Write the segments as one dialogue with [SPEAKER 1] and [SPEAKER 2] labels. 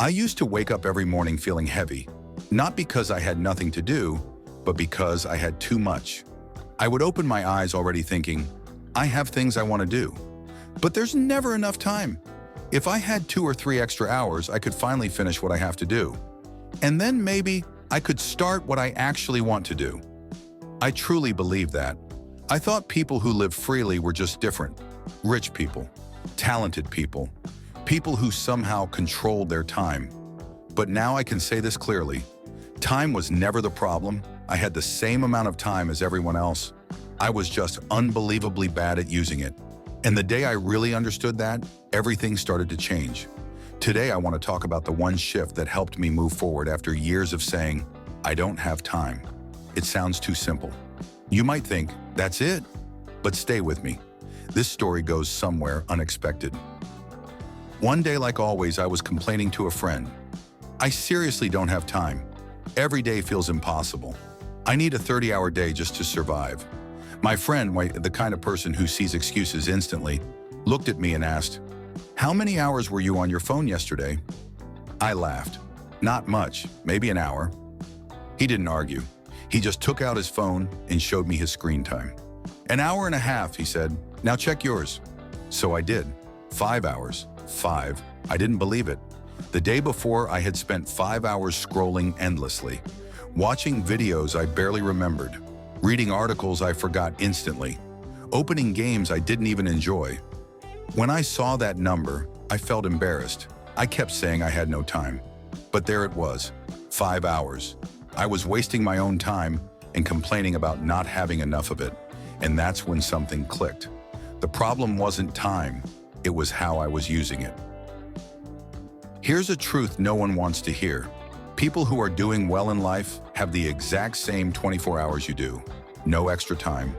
[SPEAKER 1] I used to wake up every morning feeling heavy, not because I had nothing to do, but because I had too much. I would open my eyes already thinking, I have things I want to do, but there's never enough time. If I had 2 or 3 extra hours, I could finally finish what I have to do. And then maybe I could start what I actually want to do. I truly believed that. I thought people who live freely were just different. Rich people, talented people, people who somehow controlled their time. But now I can say this clearly. Time was never the problem. I had the same amount of time as everyone else. I was just unbelievably bad at using it. And the day I really understood that, everything started to change. Today, I want to talk about the one shift that helped me move forward after years of saying, I don't have time. It sounds too simple. You might think, that's it. But stay with me. This story goes somewhere unexpected. One day, like always, I was complaining to a friend. I seriously don't have time. Every day feels impossible. I need a 30-hour day just to survive. My friend, the kind of person who sees excuses instantly, looked at me and asked, how many hours were you on your phone yesterday? I laughed. Not much, maybe an hour. He didn't argue. He just took out his phone and showed me his screen time. An hour and a half, he said. Now check yours. So I did. 5 hours. 5. I didn't believe it. The day before, I had spent 5 hours scrolling endlessly, watching videos I barely remembered, reading articles I forgot instantly, opening games I didn't even enjoy. When I saw that number, I felt embarrassed. I kept saying I had no time. But there it was, 5 hours. I was wasting my own time and complaining about not having enough of it. And that's when something clicked. The problem wasn't time, it was how I was using it. Here's a truth no one wants to hear. People who are doing well in life have the exact same 24 hours you do. No extra time,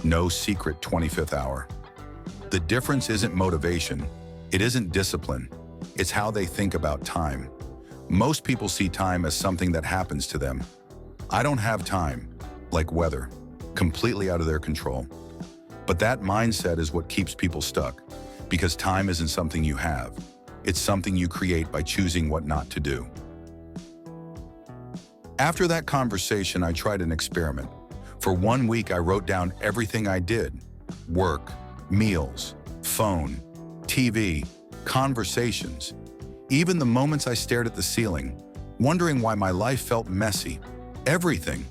[SPEAKER 1] no secret 25th hour. The difference isn't motivation, it isn't discipline, it's how they think about time. Most people see time as something that happens to them. I don't have time, like weather, completely out of their control. But that mindset is what keeps people stuck, because time isn't something you have. It's something you create by choosing what not to do. After that conversation, I tried an experiment. For 1 week, I wrote down everything I did: work, meals, phone, TV, conversations, even the moments I stared at the ceiling, wondering why my life felt messy. Everything.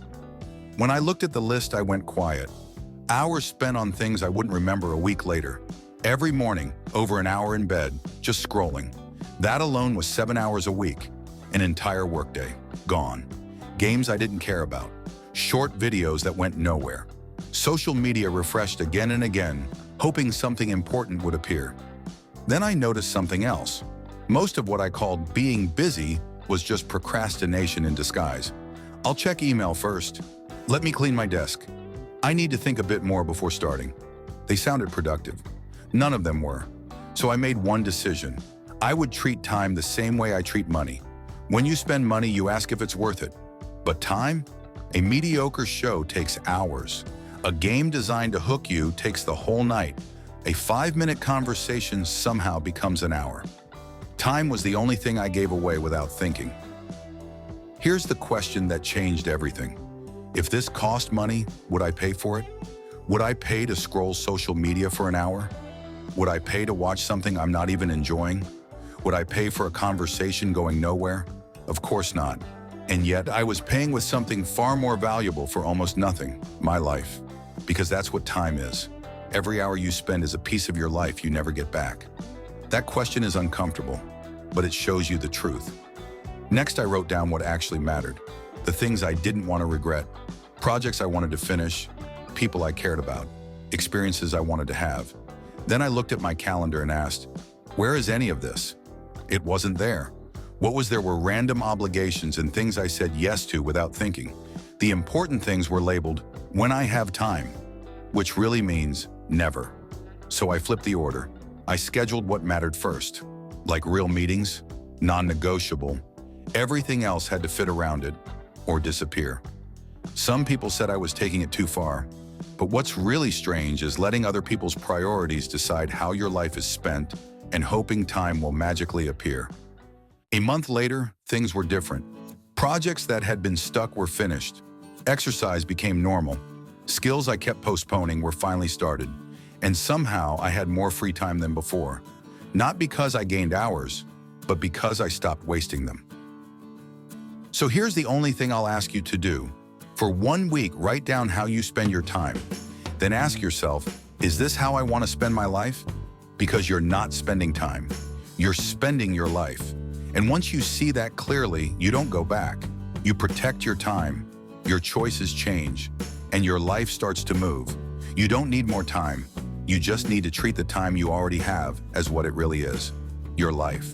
[SPEAKER 1] When I looked at the list, I went quiet. Hours spent on things I wouldn't remember a week later. Every morning, over an hour in bed, just scrolling. That alone was 7 hours a week. An entire workday. Gone. Games I didn't care about. Short videos that went nowhere. Social media refreshed again and again, hoping something important would appear. Then I noticed something else. Most of what I called being busy was just procrastination in disguise. I'll check email first. Let me clean my desk. I need to think a bit more before starting. They sounded productive. None of them were. So I made one decision. I would treat time the same way I treat money. When you spend money, you ask if it's worth it. But time? A mediocre show takes hours. A game designed to hook you takes the whole night. A 5-minute conversation somehow becomes an hour. Time was the only thing I gave away without thinking. Here's the question that changed everything. If this cost money, would I pay for it? Would I pay to scroll social media for an hour? Would I pay to watch something I'm not even enjoying? Would I pay for a conversation going nowhere? Of course not. And yet I was paying with something far more valuable for almost nothing: my life. Because that's what time is. Every hour you spend is a piece of your life you never get back. That question is uncomfortable, but it shows you the truth. Next, I wrote down what actually mattered. The things I didn't want to regret. Projects I wanted to finish. People I cared about. Experiences I wanted to have. Then I looked at my calendar and asked, where is any of this? It wasn't there. What was there were random obligations and things I said yes to without thinking. The important things were labeled, when I have time, which really means never. So I flipped the order. I scheduled what mattered first, like real meetings, non-negotiable. Everything else had to fit around it or disappear. Some people said I was taking it too far, but what's really strange is letting other people's priorities decide how your life is spent and hoping time will magically appear. A month later, things were different. Projects that had been stuck were finished. Exercise became normal. Skills I kept postponing were finally started. And somehow I had more free time than before. Not because I gained hours, but because I stopped wasting them. So here's the only thing I'll ask you to do. For 1 week, write down how you spend your time. Then ask yourself, is this how I want to spend my life? Because you're not spending time. You're spending your life. And once you see that clearly, you don't go back. You protect your time. Your choices change. And your life starts to move. You don't need more time. You just need to treat the time you already have as what it really is, your life.